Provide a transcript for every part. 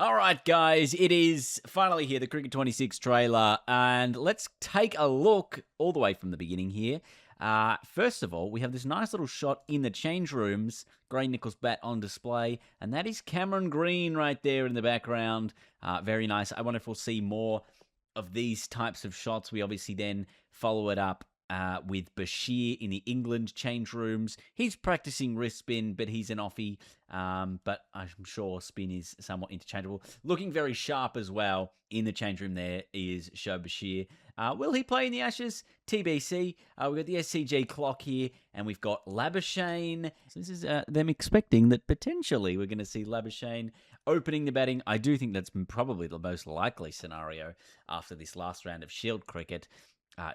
All right, guys, it is finally here, the Cricket 26 trailer, and let's take a look all the way from the beginning here. First of all, we have this nice little shot in the change rooms, Gray Nichols bat on display, and that is Cameron Green right there in the background. Very nice. I wonder if we'll see more of these types of shots. We obviously then follow it up with Bashir in the England change rooms. He's practicing wrist spin, but he's an offie. But I'm sure spin is somewhat interchangeable. Looking very sharp as well in the change room there is Shoaib Bashir. Will he play in the Ashes? TBC. We've got the SCG clock here, and we've got Labuschagne. So this is them expecting that potentially we're going to see Labuschagne opening the batting. I do think that's probably the most likely scenario after this last round of Shield cricket.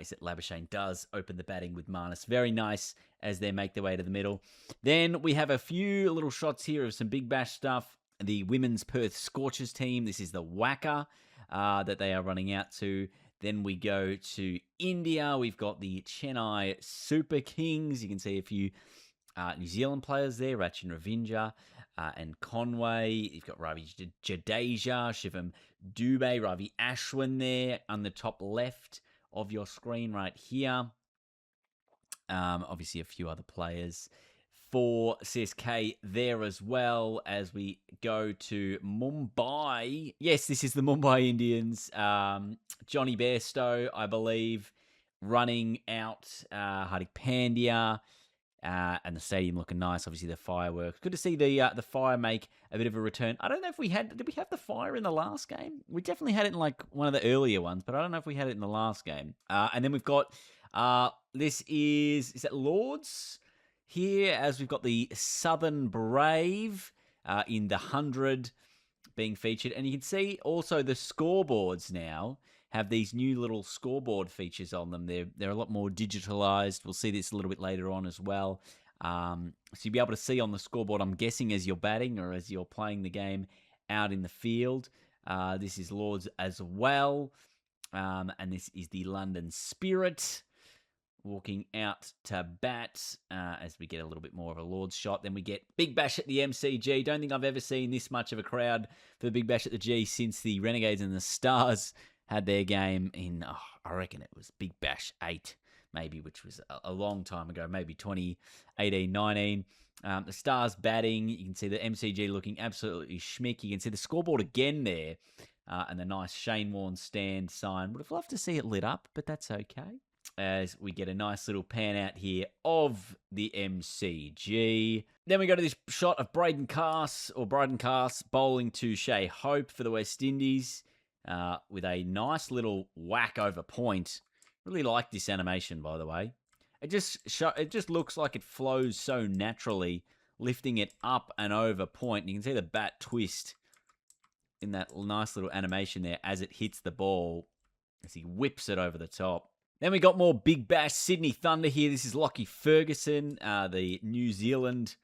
Is that Labuschagne does open the batting with Marnus. Very nice as they make their way to the middle. Then we have a few little shots here of some Big Bash stuff. The women's Perth Scorchers team. This is the Wacker that they are running out to. Then we go to India. We've got the Chennai Super Kings. You can see a few New Zealand players there. Rachin Ravindra and Conway. You've got Ravi Jadeja, Shivam Dubey, Ravi Ashwin there on the top left of your screen right here. Obviously a few other players for CSK there as well as we go to Mumbai. Yes, this is the Mumbai Indians. Johnny Bairstow, I believe, running out. Hardik Pandya. And the stadium looking nice. Obviously, the fireworks. Good to see the fire make a bit of a return. I don't know if did we have the fire in the last game? We definitely had it in like one of the earlier ones, but I don't know if we had it in the last game. And then we've got, is that Lords here, as we've got the Southern Brave in the 100 being featured. And you can see also the scoreboards now have these new little scoreboard features on them. They're a lot more digitalized. We'll see this a little bit later on as well. So you'll be able to see on the scoreboard, I'm guessing, as you're batting or as you're playing the game out in the field. This is Lords as well. And this is the London Spirit walking out to bat as we get a little bit more of a Lords shot. Then we get Big Bash at the MCG. Don't think I've ever seen this much of a crowd for the Big Bash at the G since the Renegades and the Stars had their game in, I reckon it was Big Bash 8, maybe, which was a long time ago, maybe 2018, 19. The Stars batting. You can see the MCG looking absolutely schmick. You can see the scoreboard again there and the nice Shane Warne stand sign. Would have loved to see it lit up, but that's okay. As we get a nice little pan out here of the MCG. Then we go to this shot of Braden Carse bowling to Shea Hope for the West Indies. With a nice little whack over point. Really like this animation, by the way. It just looks like it flows so naturally, lifting it up and over point. You can see the bat twist in that nice little animation there as it hits the ball, as he whips it over the top. Then we got more Big Bash Sydney Thunder here. This is Lockie Ferguson, the New Zealand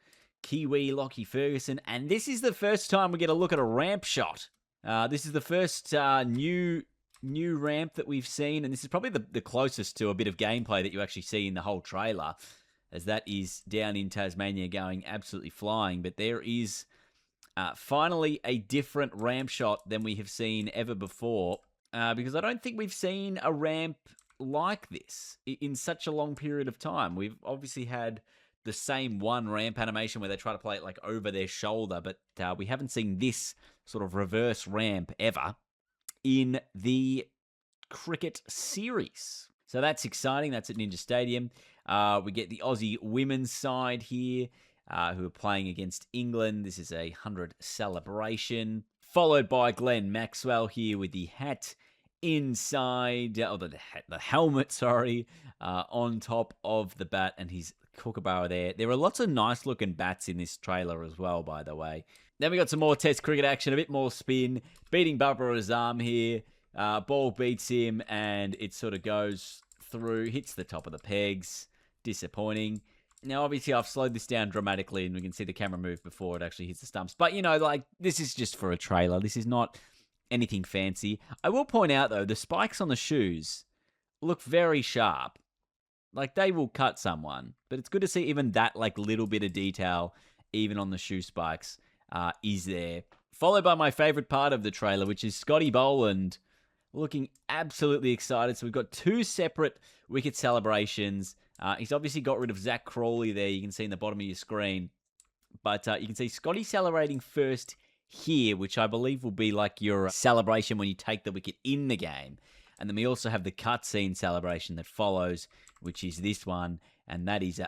Kiwi Lockie Ferguson. And this is the first time we get a look at a ramp shot. This is the first new ramp that we've seen, and this is probably the closest to a bit of gameplay that you actually see in the whole trailer, as that is down in Tasmania going absolutely flying. But there is finally a different ramp shot than we have seen ever before, because I don't think we've seen a ramp like this in such a long period of time. We've obviously had the same one ramp animation where they try to play it like over their shoulder, but we haven't seen this sort of reverse ramp ever in the cricket series. So that's exciting. That's at Ninja Stadium. We get the Aussie women's side here, who are playing against England. This is a 100 celebration, followed by Glenn Maxwell here with the hat inside, the helmet, on top of the bat, and his kookaburra there. There are lots of nice looking bats in this trailer as well, by the way. Then we got some more Test cricket action, a bit more spin, beating Babar Azam here. Ball beats him, and it sort of goes through, hits the top of the pegs. Disappointing. Now, obviously, I've slowed this down dramatically, and we can see the camera move before it actually hits the stumps. But, this is just for a trailer. This is not anything fancy. I will point out, though, the spikes on the shoes look very sharp. Like, they will cut someone. But it's good to see even that, little bit of detail, even on the shoe spikes, is there followed by my favourite part of the trailer, which is Scotty Boland looking absolutely excited. So we've got two separate Wicket celebrations. He's obviously got rid of Zach Crawley there. You can see in the bottom of your screen. But you can see Scotty celebrating first here, which I believe will be like your celebration when you take the wicket in the game. And then we also have the cutscene celebration that follows, which is this one. And that is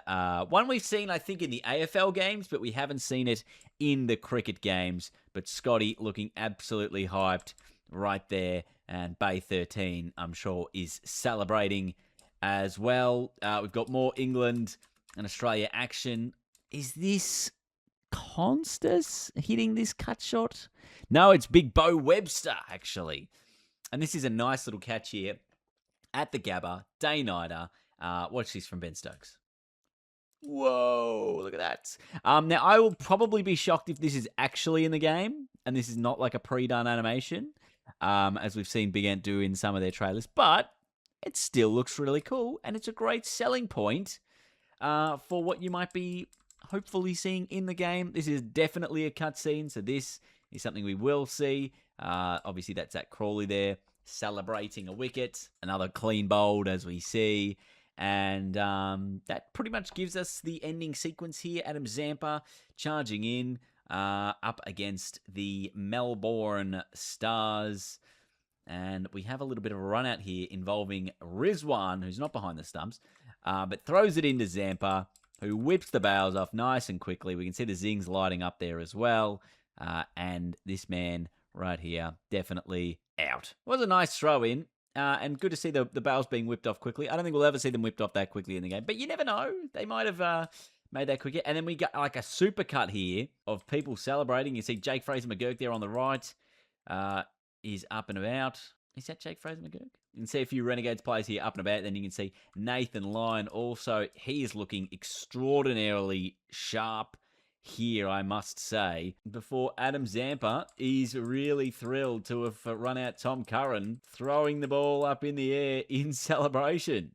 one we've seen, I think, in the AFL games, but we haven't seen it in the cricket games. But Scotty looking absolutely hyped right there. And Bay 13, I'm sure, is celebrating as well. We've got more England and Australia action. Is this Constas hitting this cut shot? No, it's Big Bo Webster, actually. And this is a nice little catch here at the Gabba, day-nighter. Watch this from Ben Stokes. Whoa, look at that. Now, I will probably be shocked if this is actually in the game, and this is not like a pre-done animation, as we've seen Big Ant do in some of their trailers, but it still looks really cool, and it's a great selling point for what you might be hopefully seeing in the game. This is definitely a cutscene, so this is something we will see. Obviously, that's Zach Crawley there, celebrating a wicket. Another clean bowled, as we see. And that pretty much gives us the ending sequence here. Adam Zampa charging in up against the Melbourne Stars. And we have a little bit of a run out here involving Rizwan, who's not behind the stumps, but throws it into Zampa, who whips the bails off nice and quickly. We can see the zings lighting up there as well. And this man right here, definitely out. It was a nice throw in. And good to see the bails being whipped off quickly. I don't think we'll ever see them whipped off that quickly in the game. But you never know. They might have made that quicker. And then we got like a super cut here of people celebrating. You see Jake Fraser-McGurk there on the right. Is up and about. Is that Jake Fraser-McGurk? You can see a few Renegades players here up and about. Then you can see Nathan Lyon also. He is looking extraordinarily sharp here, I must say, before Adam Zampa is really thrilled to have run out Tom Curran, throwing the ball up in the air in celebration.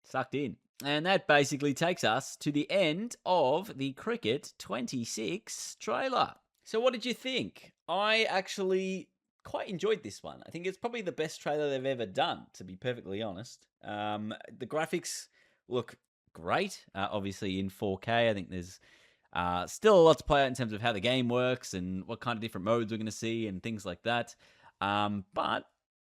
Sucked in. And that basically takes us to the end of the Cricket 26 trailer. So what did you think? I actually quite enjoyed this one. I think it's probably the best trailer they've ever done, to be perfectly honest. The graphics look great, obviously in 4K. I think there's still a lot to play out in terms of how the game works and what kind of different modes we're going to see and things like that. But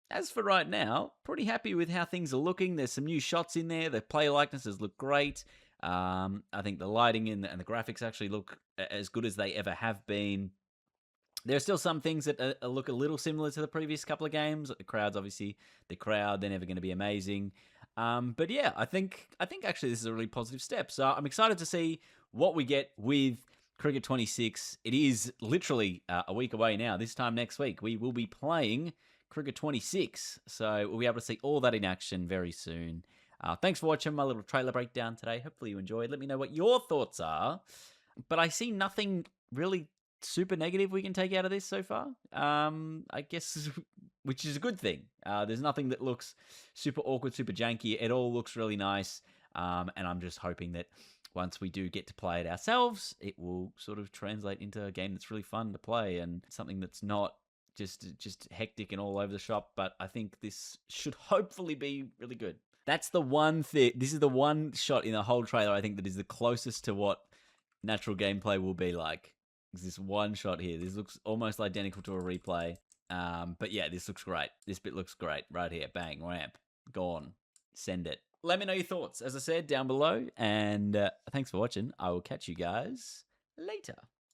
as for right now, pretty happy with how things are looking. There's some new shots in there. The player likenesses look great. I think the lighting and the graphics actually look as good as they ever have been. There are still some things that look a little similar to the previous couple of games. The crowd's obviously the crowd. They're never going to be amazing. But yeah, I think actually this is a really positive step. So I'm excited to see what we get with Cricket 26. It is literally a week away now. This time next week, we will be playing Cricket 26. So we'll be able to see all that in action very soon. Thanks for watching my little trailer breakdown today. Hopefully you enjoyed. Let me know what your thoughts are. But I see nothing really super negative we can take out of this so far. I guess, which is a good thing. There's nothing that looks super awkward, super janky. It all looks really nice. And I'm just hoping that once we do get to play it ourselves, it will sort of translate into a game that's really fun to play and something that's not just hectic and all over the shop. But I think this should hopefully be really good. That's the one thing. This is the one shot in the whole trailer I think that is the closest to what natural gameplay will be like. Is this one shot here. This looks almost identical to a replay. But yeah, this looks great. This bit looks great right here. Bang, ramp, gone. Send it. Let me know your thoughts, as I said, down below. And thanks for watching. I will catch you guys later.